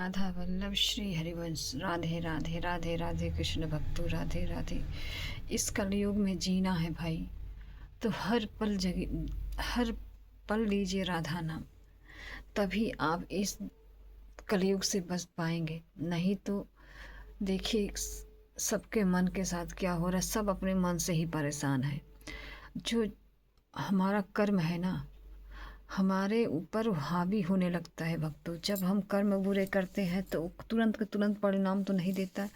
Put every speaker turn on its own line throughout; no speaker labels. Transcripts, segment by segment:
राधा वल्लभ श्री हरिवंश। राधे राधे राधे राधे कृष्ण भक्तों, राधे राधे। इस कलयुग में जीना है भाई, तो हर पल हर पल लीजिए राधा नाम, तभी आप इस कलयुग से बच पाएंगे। नहीं तो देखिए सबके मन के साथ क्या हो रहा है, सब अपने मन से ही परेशान है। जो हमारा कर्म है ना, हमारे ऊपर हावी होने लगता है भक्तों। जब हम कर्म बुरे करते हैं तो तुरंत के तुरंत परिणाम तो नहीं देता,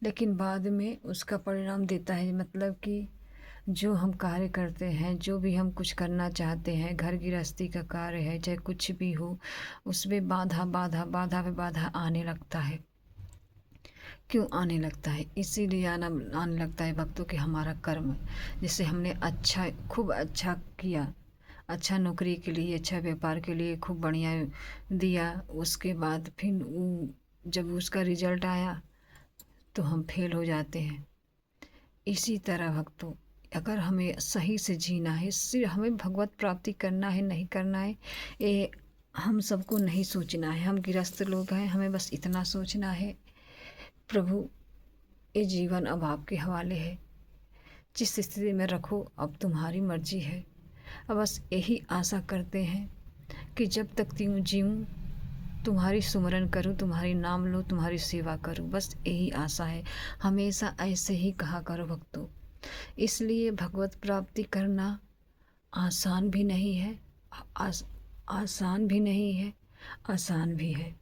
लेकिन बाद में उसका परिणाम देता है। मतलब कि जो हम कार्य करते हैं, जो भी हम कुछ करना चाहते हैं, घर गृहस्थी का कार्य है चाहे कुछ भी हो, उसमें बाधा बाधा बाधा पे बाधा आने लगता है। क्यों आने लगता है? इसीलिए आने लगता है भक्तों कि हमारा कर्म, जैसे हमने अच्छा खूब अच्छा किया, अच्छा नौकरी के लिए, अच्छा व्यापार के लिए खूब बढ़िया दिया, उसके बाद फिर जब उसका रिजल्ट आया तो हम फेल हो जाते हैं। इसी तरह भक्तों, अगर हमें सही से जीना है, सिर्फ हमें भगवत प्राप्ति करना है, नहीं करना है ये हम सबको नहीं सोचना है। हम गृहस्थ लोग हैं, हमें बस इतना सोचना है, प्रभु ये जीवन अब आपके हवाले है, जिस स्थिति में रखो अब तुम्हारी मर्जी है। अब बस यही आशा करते हैं कि जब तक जीऊँ तुम्हारी सुमरन करूँ, तुम्हारी नाम लो, तुम्हारी सेवा करूँ, बस यही आशा है। हमेशा ऐसे ही कहा करो भक्तों। इसलिए भगवत प्राप्ति करना आसान भी नहीं है, आसान भी नहीं है, आसान भी है।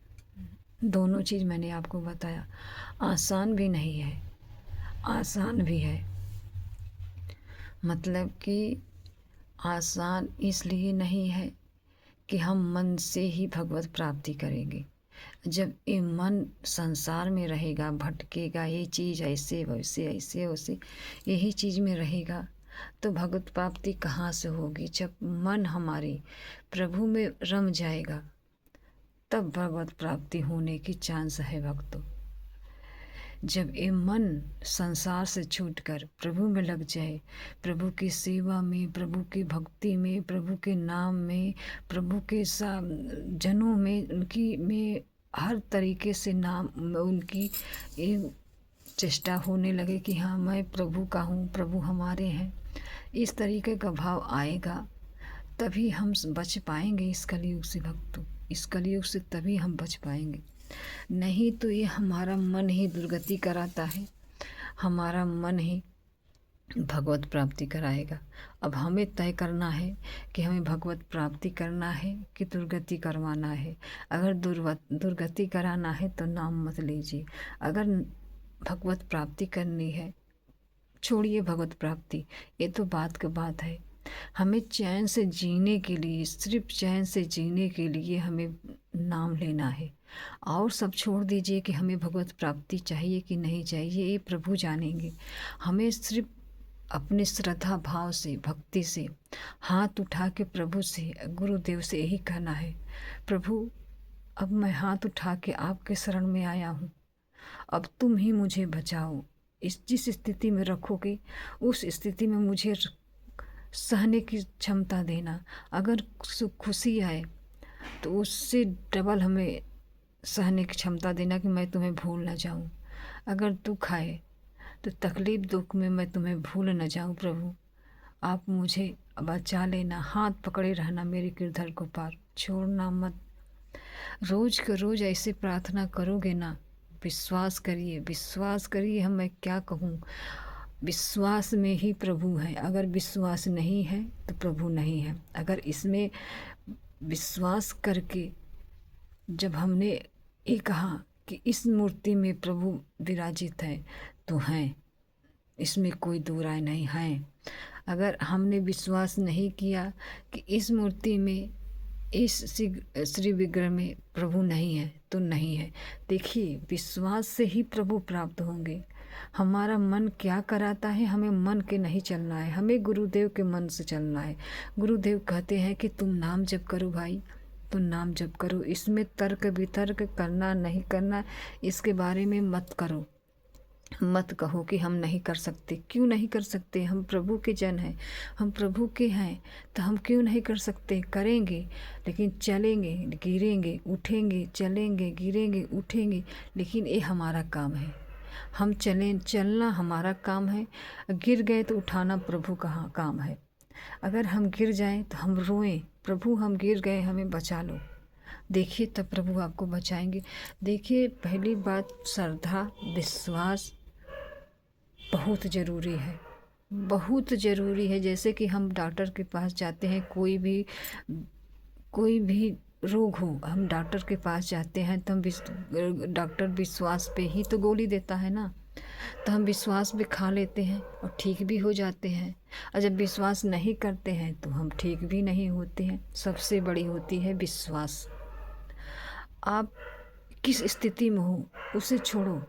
दोनों चीज़ मैंने आपको बताया, आसान भी नहीं है, आसान भी है। मतलब कि आसान इसलिए नहीं है कि हम मन से ही भगवत प्राप्ति करेंगे। जब ये मन संसार में रहेगा, भटकेगा, ये चीज़ ऐसे वैसे ऐसे वैसे यही चीज़ में रहेगा, तो भगवत प्राप्ति कहाँ से होगी? जब मन हमारी प्रभु में रम जाएगा तब भगवत प्राप्ति होने की चांस है भक्तों। जब ये मन संसार से छूटकर प्रभु में लग जाए, प्रभु की सेवा में, प्रभु की भक्ति में, प्रभु के नाम में, प्रभु के जनों में, उनकी में हर तरीके से नाम उनकी ये चेष्टा होने लगे कि हाँ मैं प्रभु का हूँ, प्रभु हमारे हैं, इस तरीके का भाव आएगा, तभी हम बच पाएंगे इस कलयुग से भक्तों। इस कलयुग से तभी हम बच पाएंगे, नहीं तो ये हमारा मन ही दुर्गति कराता है, हमारा मन ही भगवत प्राप्ति कराएगा। अब हमें तय करना है कि हमें भगवत प्राप्ति करना है कि दुर्गति करवाना है। अगर दुर्गति कराना है तो नाम मत लीजिए, अगर भगवत प्राप्ति करनी है छोड़िए भगवत प्राप्ति, ये तो बात की बात है। हमें चैन से जीने के लिए, सिर्फ चैन से जीने के लिए हमें नाम लेना है, और सब छोड़ दीजिए कि हमें भगवत प्राप्ति चाहिए कि नहीं चाहिए, ये प्रभु जानेंगे। हमें सिर्फ अपने श्रद्धा भाव से, भक्ति से हाथ उठा के प्रभु से, गुरुदेव से यही कहना है, प्रभु अब मैं हाथ उठा के आपके शरण में आया हूँ, अब तुम ही मुझे बचाओ। इस जिस स्थिति में रखोगे उस स्थिति में मुझे सहने की क्षमता देना। अगर खुशी आए तो उससे डबल हमें सहने की क्षमता देना कि मैं तुम्हें भूल न जाऊं। अगर दुख आए तो तकलीफ़ दुख में मैं तुम्हें भूल न जाऊं। प्रभु आप मुझे बचा लेना, हाथ पकड़े रहना मेरे गिरधर को पार, छोड़ना मत। रोज़ के रोज़ ऐसे प्रार्थना करोगे ना, विश्वास करिए, विश्वास करिए, हम मैं क्या कहूँ, विश्वास में ही प्रभु है। अगर विश्वास नहीं है तो प्रभु नहीं है। अगर इसमें विश्वास करके जब हमने ये कहा कि इस मूर्ति में प्रभु विराजित है तो हैं, इसमें कोई दो राय नहीं है। अगर हमने विश्वास नहीं किया कि इस मूर्ति में, इस श्री विग्रह में प्रभु नहीं है तो नहीं है। देखिए विश्वास से ही प्रभु प्राप्त होंगे। हमारा मन क्या कराता है, हमें मन के नहीं चलना है, हमें गुरुदेव के मन से चलना है। गुरुदेव कहते हैं कि तुम नाम जप करो भाई, तुम नाम जप करो, इसमें तर्क वितर्क करना नहीं करना इसके बारे में मत करो। मत कहो कि हम नहीं कर सकते। क्यों नहीं कर सकते? हम प्रभु के जन हैं, हम प्रभु के हैं, तो हम क्यों नहीं कर सकते? करेंगे, लेकिन चलेंगे, गिरेंगे, उठेंगे, चलेंगे, गिरेंगे, उठेंगे, लेकिन ये हमारा काम है। हम चलें, चलना हमारा काम है। गिर गए तो उठाना प्रभु का काम है। अगर हम गिर जाएं तो हम रोएं, प्रभु हम गिर गए, हमें बचा लो। देखिए तब प्रभु आपको बचाएंगे। देखिए पहली बात, श्रद्धा, विश्वास बहुत ज़रूरी है, बहुत ज़रूरी है। जैसे कि हम डॉक्टर के पास जाते हैं, कोई भी रोग हो, हम डॉक्टर के पास जाते हैं तो हम डॉक्टर विश्वास पे ही तो गोली देता है ना, तो हम विश्वास पे खा लेते हैं और ठीक भी हो जाते हैं। और जब विश्वास नहीं करते हैं तो हम ठीक भी नहीं होते हैं। सबसे बड़ी होती है विश्वास। आप किस स्थिति में हो उसे छोड़ो,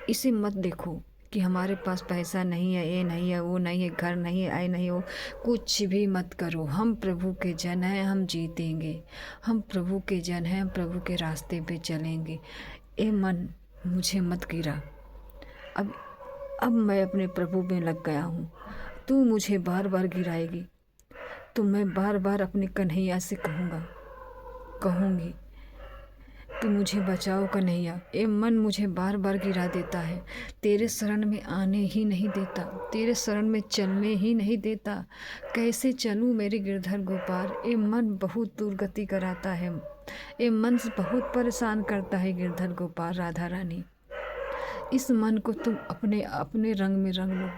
इसे मत देखो कि हमारे पास पैसा नहीं है, ये नहीं है, वो नहीं है, घर नहीं है, आय नहीं हो, कुछ भी मत करो। हम प्रभु के जन हैं, हम जीतेंगे। हम प्रभु के जन हैं, हम प्रभु के रास्ते पे चलेंगे। ए मन, मुझे मत गिरा। अब अब मैं अपने प्रभु में लग गया हूँ। तू मुझे बार बार गिराएगी तो मैं बार बार अपने कन्हैया से कहूँगी तू मुझे बचाओ कन्हैया। ए मन मुझे बार बार गिरा देता है, तेरे शरण में आने ही नहीं देता, तेरे शरण में चलने ही नहीं देता। कैसे चलूँ मेरे गिरधर गोपाल? ए मन बहुत दुर्गति कराता है, ए मन बहुत परेशान करता है गिरधर गोपाल राधा रानी। इस मन को तुम अपने अपने रंग में रंग लो।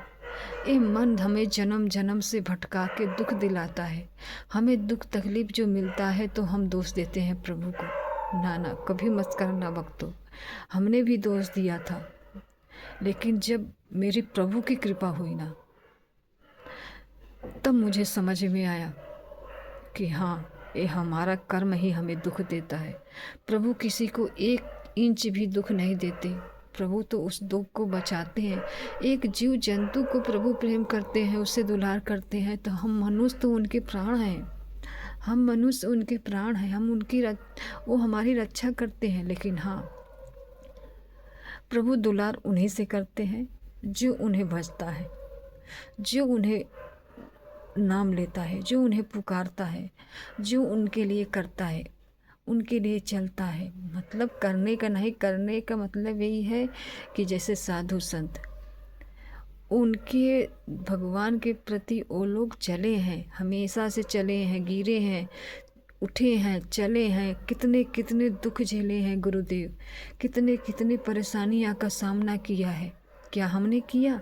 ये मन हमें जन्म जन्म से भटका के दुख दिलाता है। हमें दुख तकलीफ जो मिलता है तो हम दोष देते हैं प्रभु को। ना ना, कभी मत करना भक्तों। हमने भी दोष दिया था, लेकिन जब मेरी प्रभु की कृपा हुई ना, तब मुझे समझ में आया कि हाँ, ये हमारा कर्म ही हमें दुख देता है। प्रभु किसी को 1 इंच भी दुख नहीं देते। प्रभु तो उस दुख को बचाते हैं। एक जीव जंतु को प्रभु प्रेम करते हैं, उससे दुलार करते हैं, तो हम मनुष्य तो उनके प्राण हैं। हम मनुष्य उनके प्राण हैं, हम वो हमारी रक्षा करते हैं। लेकिन हाँ, प्रभु दुलार उन्हीं से करते हैं जो उन्हें भजता है, जो उन्हें नाम लेता है, जो उन्हें पुकारता है, जो उनके लिए करता है, उनके लिए चलता है। मतलब करने का नहीं, करने का मतलब यही है कि जैसे साधु संत उनके भगवान के प्रति वो लोग चले हैं, हमेशा से चले हैं, गिरे हैं, उठे हैं, चले हैं, कितने कितने दुख झेले हैं गुरुदेव, कितने कितने परेशानियां का सामना किया है। क्या हमने किया?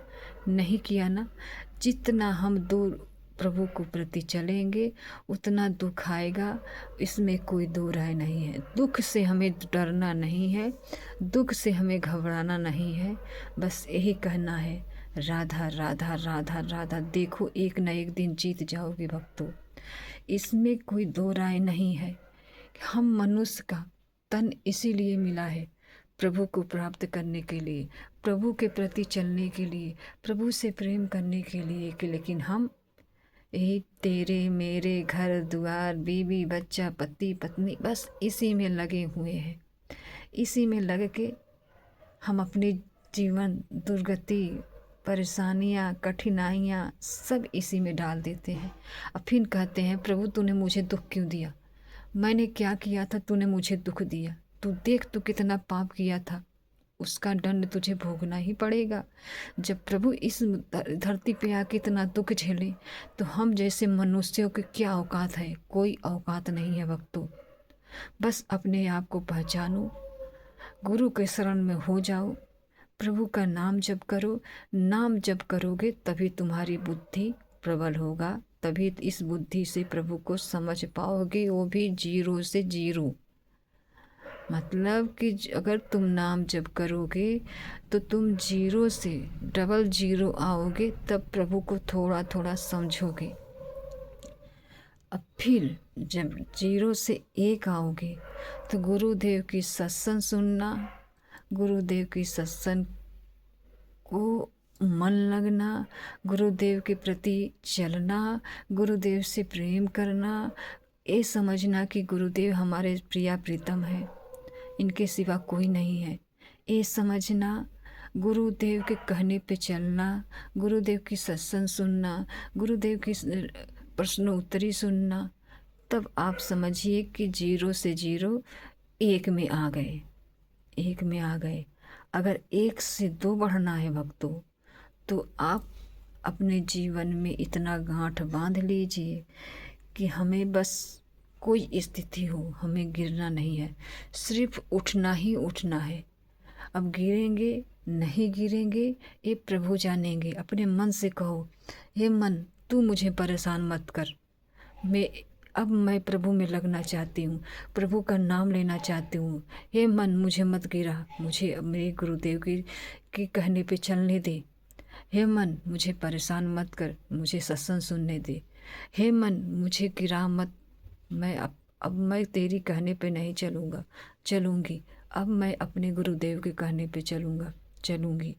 नहीं किया ना। जितना हम दूर प्रभु को प्रति चलेंगे उतना दुख आएगा, इसमें कोई दो राय नहीं है। दुख से हमें डरना नहीं है, दुख से हमें घबराना नहीं है। बस यही कहना है, राधा राधा राधा राधा। देखो एक न एक दिन जीत जाओगे भक्तों, इसमें कोई दो राय नहीं है। हम मनुष्य का तन इसीलिए मिला है, प्रभु को प्राप्त करने के लिए, प्रभु के प्रति चलने के लिए, प्रभु से प्रेम करने के लिए कि लेकिन हम यही तेरे मेरे घर द्वार, बीवी बच्चा, पति पत्नी, बस इसी में लगे हुए हैं। इसी में लग के हम अपने जीवन, दुर्गति, परेशानियाँ, कठिनाइयाँ सब इसी में डाल देते हैं। अब फिर कहते हैं प्रभु तूने मुझे दुख क्यों दिया? मैंने क्या किया था तूने मुझे दुख दिया? तू देख तू कितना पाप किया था, उसका दंड तुझे भोगना ही पड़ेगा। जब प्रभु इस धरती पे आके इतना दुख झेले तो हम जैसे मनुष्यों की क्या औकात है? कोई औकात नहीं है भक्तों। बस अपने आप को पहचानो, गुरु के शरण में हो जाओ, प्रभु का नाम जप करो। नाम जप करोगे तभी तुम्हारी बुद्धि प्रबल होगा, तभी इस बुद्धि से प्रभु को समझ पाओगे, वो भी 0 से 0। मतलब कि अगर तुम नाम जप करोगे तो तुम 0 से डबल 0 आओगे, तब प्रभु को थोड़ा थोड़ा समझोगे। अब फिर जब 0 से 1 आओगे तो गुरुदेव की सत्संग सुनना, गुरुदेव की सत्संग को मन लगना, गुरुदेव के प्रति चलना, गुरुदेव से प्रेम करना, ये समझना कि गुरुदेव हमारे प्रिया प्रीतम है, इनके सिवा कोई नहीं है। ये समझना, गुरुदेव के कहने पे चलना, गुरुदेव की सत्संग सुनना, गुरुदेव की प्रश्नोत्तरी सुनना, तब आप समझिए कि 0 से 0 1 में आ गए, 1 में आ गए। अगर 1 से 2 बढ़ना है भक्तों, तो आप अपने जीवन में इतना गांठ बांध लीजिए कि हमें बस कोई स्थिति हो, हमें गिरना नहीं है, सिर्फ उठना ही उठना है। अब गिरेंगे नहीं गिरेंगे ये प्रभु जानेंगे। अपने मन से कहो, हे मन तू मुझे परेशान मत कर, मैं प्रभु में लगना चाहती हूँ, प्रभु का नाम लेना चाहती हूँ। हे मन मुझे मत गिरा, मुझे अब मेरे गुरुदेव की कहने पे चलने दे। हे मन मुझे परेशान मत कर, मुझे सत्संग सुनने दे। हे मन मुझे गिरा मत, अब मैं तेरी कहने पे नहीं चलूँगी। अब मैं अपने गुरुदेव के कहने पे चलूँगी।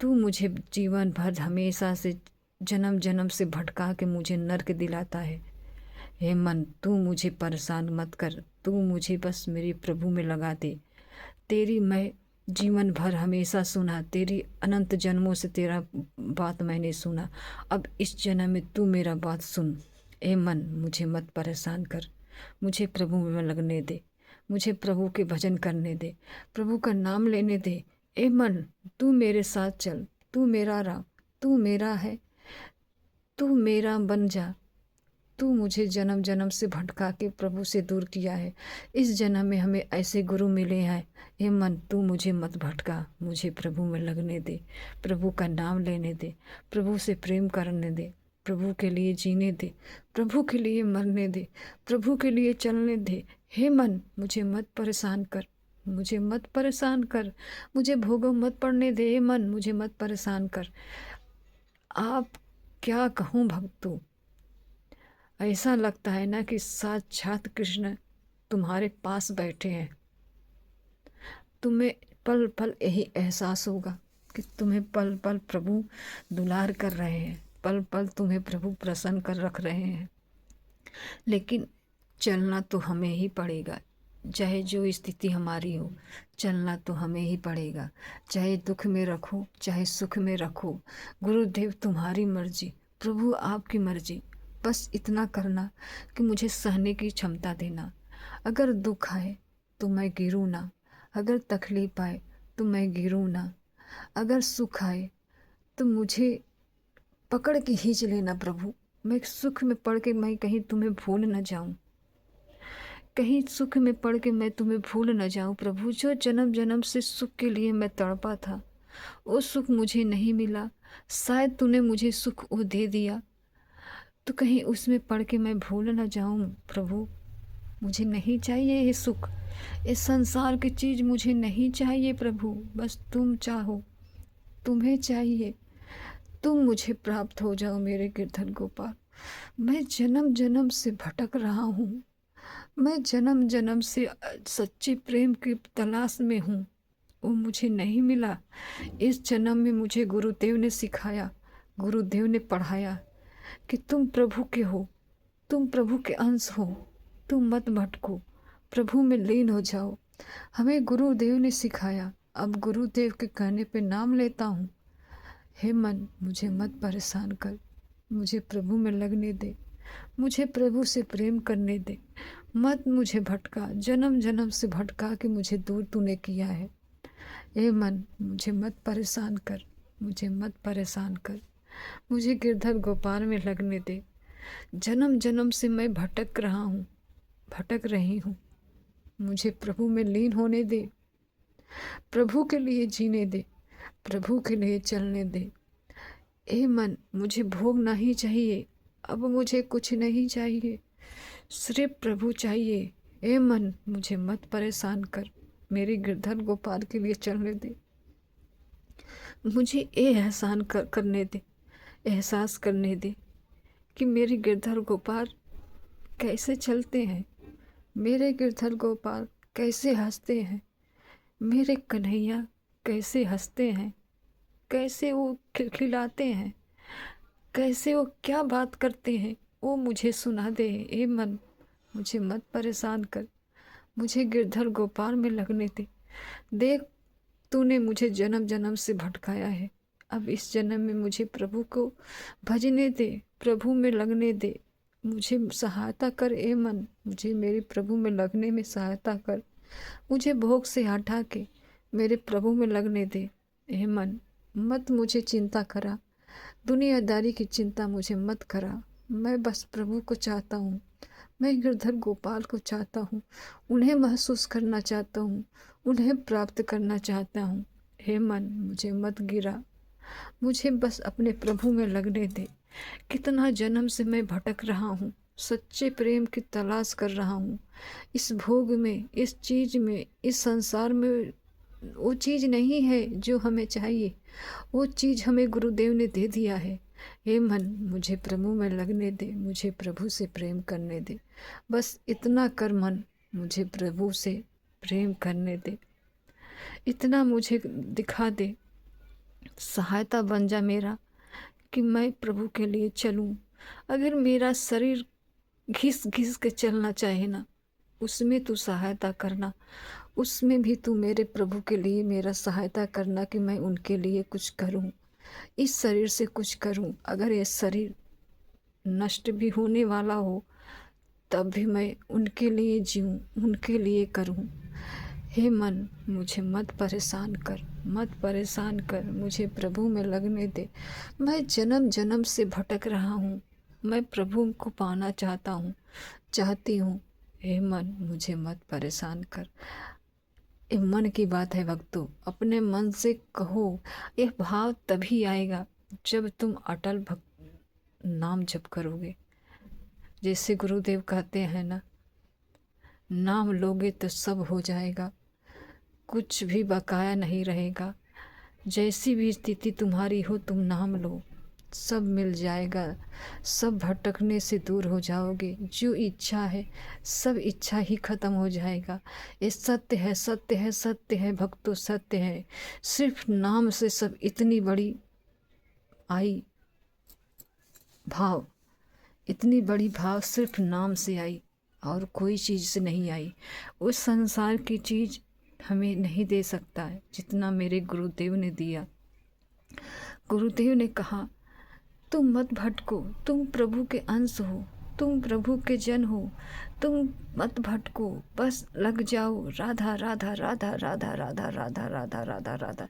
तू मुझे जीवन भर हमेशा से जन्म जन्म से भटका के मुझे नर्क दिलाता है। हे मन तू मुझे परेशान मत कर, तू मुझे बस मेरे प्रभु में लगा दे। तेरी मैं जीवन भर हमेशा सुना, तेरी अनंत जन्मों से तेरा बात मैंने सुना। अब इस जन्म में तू मेरा बात सुन। ए मन मुझे मत परेशान कर, मुझे प्रभु में लगने दे, मुझे प्रभु के भजन करने दे, प्रभु का नाम लेने दे। ए मन तू मेरे साथ चल, तू मेरा राम, तू मेरा है, तू मेरा बन जा। तू मुझे जन्म जन्म से भटका के प्रभु से दूर किया है। इस जन्म में हमें ऐसे गुरु मिले हैं। हे मन तू मुझे मत भटका, मुझे प्रभु में लगने दे, प्रभु का नाम लेने दे, प्रभु से प्रेम करने दे, प्रभु के लिए जीने दे, प्रभु के लिए मरने दे, प्रभु के लिए चलने दे। हे मन मुझे मत परेशान कर, मुझे मत परेशान कर, मुझे भोगों मत पड़ने दे। हे मन मुझे मत परेशान कर। आप क्या कहूँ भक्तों, ऐसा लगता है ना कि साक्षात कृष्ण तुम्हारे पास बैठे हैं। तुम्हें पल पल यही एहसास होगा कि तुम्हें पल पल प्रभु दुलार कर रहे हैं, पल पल तुम्हें प्रभु प्रसन्न कर रख रहे हैं। लेकिन चलना तो हमें ही पड़ेगा, चाहे जो स्थिति हमारी हो, चलना तो हमें ही पड़ेगा। चाहे दुख में रखो, चाहे सुख में रखो, गुरुदेव तुम्हारी मर्जी, प्रभु आपकी मर्जी। बस इतना करना कि मुझे सहने की क्षमता देना। अगर दुख आए तो मैं गिरूँ ना, अगर तकलीफ आए तो मैं गिरूँ ना, अगर सुख आए तो मुझे पकड़ के खींच लेना प्रभु। मैं सुख में पड़ के मैं कहीं तुम्हें भूल न जाऊं, कहीं सुख में पड़ के मैं तुम्हें भूल न जाऊं प्रभु। जो जन्म जन्म से सुख के लिए मैं तड़पा था, वो सुख मुझे नहीं मिला। शायद तूने मुझे सुख वो दे दिया, तो कहीं उसमें पड़ के मैं भूल न जाऊं प्रभु। मुझे नहीं चाहिए ये सुख, इस संसार की चीज़ मुझे नहीं चाहिए प्रभु। बस तुम चाहो, तुम्हें चाहिए, तुम मुझे प्राप्त हो जाओ मेरे गिरधर गोपाल। मैं जन्म जन्म से भटक रहा हूँ, मैं जन्म जन्म से सच्चे प्रेम की तलाश में हूँ, वो मुझे नहीं मिला। इस जन्म में मुझे गुरुदेव ने सिखाया, गुरुदेव ने पढ़ाया कि तुम प्रभु के हो, तुम प्रभु के अंश हो, तुम मत भटको, प्रभु में लीन हो जाओ। हमें गुरुदेव ने सिखाया। अब गुरुदेव के कहने पे नाम लेता हूँ। हे मन मुझे मत परेशान कर, मुझे प्रभु में लगने दे, मुझे प्रभु से प्रेम करने दे, मत मुझे भटका। जन्म जन्म से भटका के मुझे दूर तूने किया है। हे मन मुझे मत परेशान कर, मुझे मत परेशान कर, मुझे गिरधर गोपाल में लगने दे। जन्म जन्म से मैं भटक रहा हूँ, भटक रही हूँ, मुझे प्रभु में लीन होने दे, प्रभु के लिए जीने दे, प्रभु के लिए चलने दे। ए मन मुझे भोग नहीं चाहिए, अब मुझे कुछ नहीं चाहिए, सिर्फ प्रभु चाहिए। ए मन मुझे मत परेशान कर, मेरे गिरधर गोपाल के लिए चलने दे। मुझे एहसान करने दे, एहसास करने दे कि मेरे गिरधर गोपाल कैसे चलते हैं, मेरे गिरधर गोपाल कैसे हंसते हैं, मेरे कन्हैया कैसे हंसते हैं, कैसे वो खिलखिलाते हैं, कैसे वो क्या बात करते हैं, वो मुझे सुना दे। ए मन मुझे मत परेशान कर, मुझे गिरधर गोपाल में लगने दे। देख तूने मुझे जन्म जन्म से भटकाया है, अब इस जन्म में मुझे प्रभु को भजने दे, प्रभु में लगने दे। मुझे सहायता कर ए मन, मुझे मेरे प्रभु में लगने में सहायता कर। मुझे भोग से हटा के मेरे प्रभु में लगने दे। ए मन, मत मुझे चिंता करा, दुनियादारी की चिंता मुझे मत करा। मैं बस प्रभु को चाहता हूँ, मैं गिरधर गोपाल को चाहता हूँ, उन्हें महसूस करना चाहता हूँ, उन्हें प्राप्त करना चाहता हूँ। हे मन, मुझे मत गिरा, मुझे बस अपने प्रभु में लगने दे। कितना जन्म से मैं भटक रहा हूँ, सच्चे प्रेम की तलाश कर रहा हूँ। इस भोग में, इस चीज़ में, इस संसार में वो चीज़ नहीं है जो हमें चाहिए। वो चीज़ हमें गुरुदेव ने दे दिया है। हे मन, मुझे प्रभु में लगने दे, मुझे प्रभु से प्रेम करने दे। बस इतना कर मन, मुझे प्रभु से प्रेम करने दे। इतना मुझे दिखा दे, सहायता बन जा मेरा कि मैं प्रभु के लिए चलूं। अगर मेरा शरीर घिस घिस के चलना चाहे ना, उसमें तू सहायता करना, उसमें भी तू मेरे प्रभु के लिए मेरा सहायता करना कि मैं उनके लिए कुछ करूं, इस शरीर से कुछ करूं। अगर ये शरीर नष्ट भी होने वाला हो तब भी मैं उनके लिए जीऊं, उनके लिए करूं। हे मन, मुझे मत परेशान कर, मत परेशान कर, मुझे प्रभु में लगने दे। मैं जन्म जन्म से भटक रहा हूँ, मैं प्रभु को पाना चाहता हूँ, चाहती हूँ। हे मन, मुझे मत परेशान कर। ये मन की बात है भक्तों, अपने मन से कहो। यह भाव तभी आएगा जब तुम अटल भक्त नाम जप करोगे। जैसे गुरुदेव कहते हैं ना, नाम लोगे तो सब हो जाएगा, कुछ भी बकाया नहीं रहेगा। जैसी भी स्थिति तुम्हारी हो, तुम नाम लो, सब मिल जाएगा, सब भटकने से दूर हो जाओगे। जो इच्छा है, सब इच्छा ही खत्म हो जाएगा। ये सत्य है, सत्य है, सत्य है भक्तों, सत्य है। सिर्फ नाम से सब इतनी बड़ी आई भाव, इतनी बड़ी भाव सिर्फ नाम से आई और कोई चीज़ से नहीं आई। उस संसार की चीज़ हमें नहीं दे सकता है जितना मेरे गुरुदेव ने दिया। गुरुदेव ने कहा, तुम मत भटको, तुम प्रभु के अंश हो, तुम प्रभु के जन हो, तुम मत भटको, बस लग जाओ। राधा राधा राधा राधा राधा राधा राधा राधा राधा,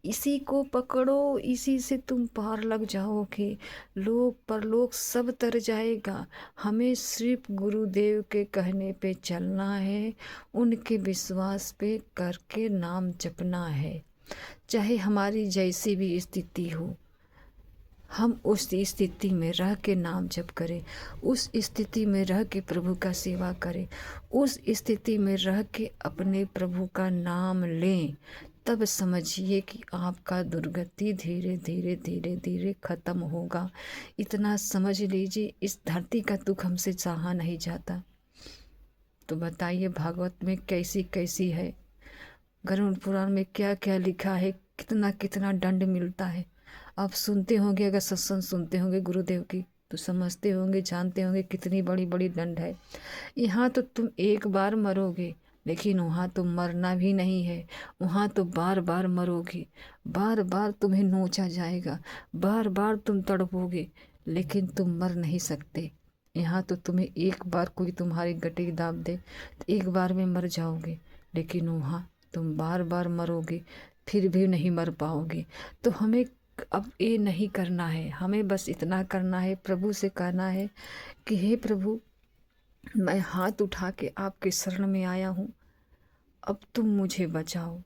इसी को पकड़ो, इसी से तुम पार लग जाओगे। लोक परलोक सब तर जाएगा। हमें सिर्फ गुरुदेव के कहने पे चलना है, उनके विश्वास पे करके नाम जपना है। चाहे हमारी जैसी भी स्थिति हो, हम उस स्थिति में रह के नाम जप करें, उस स्थिति में रह के प्रभु का सेवा करें, उस स्थिति में रह के अपने प्रभु का नाम लें। तब समझिए कि आपका दुर्गति धीरे धीरे धीरे धीरे खत्म होगा। इतना समझ लीजिए, इस धरती का दुख हमसे सहा नहीं जाता। तो बताइए भागवत में कैसी कैसी है, गरुड़ पुराण में क्या क्या लिखा है, कितना कितना दंड मिलता है। आप सुनते होंगे, अगर सत्संग सुनते होंगे गुरुदेव की तो समझते होंगे, जानते होंगे कितनी बड़ी बड़ी दंड है। यहाँ तो तुम एक बार मरोगे, लेकिन वहाँ तो मरना भी नहीं है, वहाँ तो बार बार मरोगे, बार बार तुम्हें नोचा जाएगा, बार बार तुम तड़पोगे, लेकिन तुम मर नहीं सकते। यहाँ तो तुम्हें एक बार कोई तुम्हारी गटी दाब दे तो एक बार में मर जाओगे, लेकिन वहाँ तुम बार बार मरोगे, फिर भी नहीं मर पाओगे। तो हमें अब ये नहीं करना है, हमें बस इतना करना है, प्रभु से कहना है कि हे प्रभु, मैं हाथ उठा के आपके शरण में आया हूँ, अब तुम मुझे बचाओ।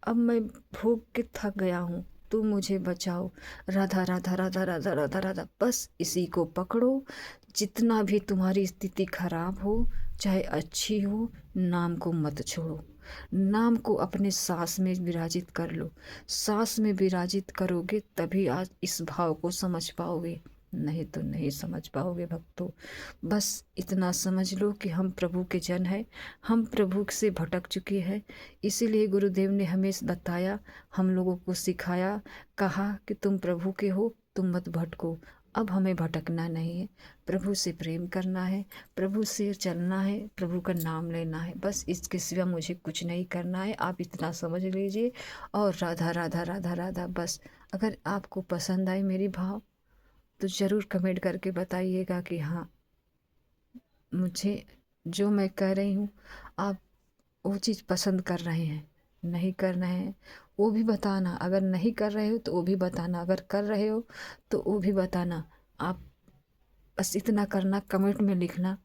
अब मैं भोग के थक गया हूँ, तुम मुझे बचाओ। राधा राधा राधा राधा राधा राधा, बस इसी को पकड़ो। जितना भी तुम्हारी स्थिति खराब हो, चाहे अच्छी हो, नाम को मत छोड़ो। नाम को अपने सांस में विराजित कर लो। सांस में विराजित करोगे तभी आज इस भाव को समझ पाओगे, नहीं तो नहीं समझ पाओगे भक्तों। बस इतना समझ लो कि हम प्रभु के जन हैं, हम प्रभु से भटक चुके हैं। इसीलिए गुरुदेव ने हमें बताया, हम लोगों को सिखाया, कहा कि तुम प्रभु के हो, तुम मत भटको। अब हमें भटकना नहीं है, प्रभु से प्रेम करना है, प्रभु से चलना है, प्रभु का नाम लेना है, बस इसके सिवा मुझे कुछ नहीं करना है। आप इतना समझ लीजिए। और राधा राधा राधा राधा बस। अगर आपको पसंद आए मेरी भाव तो ज़रूर कमेंट करके बताइएगा कि हाँ, मुझे जो मैं कह रही हूँ आप वो चीज़ पसंद कर रहे हैं, नहीं कर रहे हैं वो भी बताना। अगर नहीं कर रहे हो तो वो भी बताना, अगर कर रहे हो तो वो भी बताना। आप बस इतना करना, कमेंट में लिखना,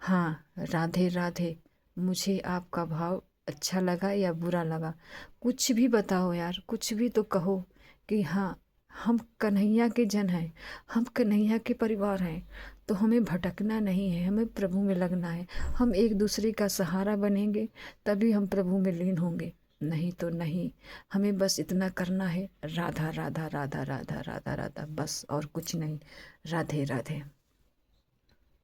हाँ राधे राधे, मुझे आपका भाव अच्छा लगा या बुरा लगा। कुछ भी बताओ यार, कुछ भी तो कहो कि हाँ, हम कन्हैया के जन हैं, हम कन्हैया के परिवार हैं। तो हमें भटकना नहीं है, हमें प्रभु में लगना है। हम एक दूसरे का सहारा बनेंगे तभी हम प्रभु में लीन होंगे, नहीं तो नहीं। हमें बस इतना करना है, राधा राधा राधा राधा राधा राधा, बस और कुछ नहीं। राधे राधे।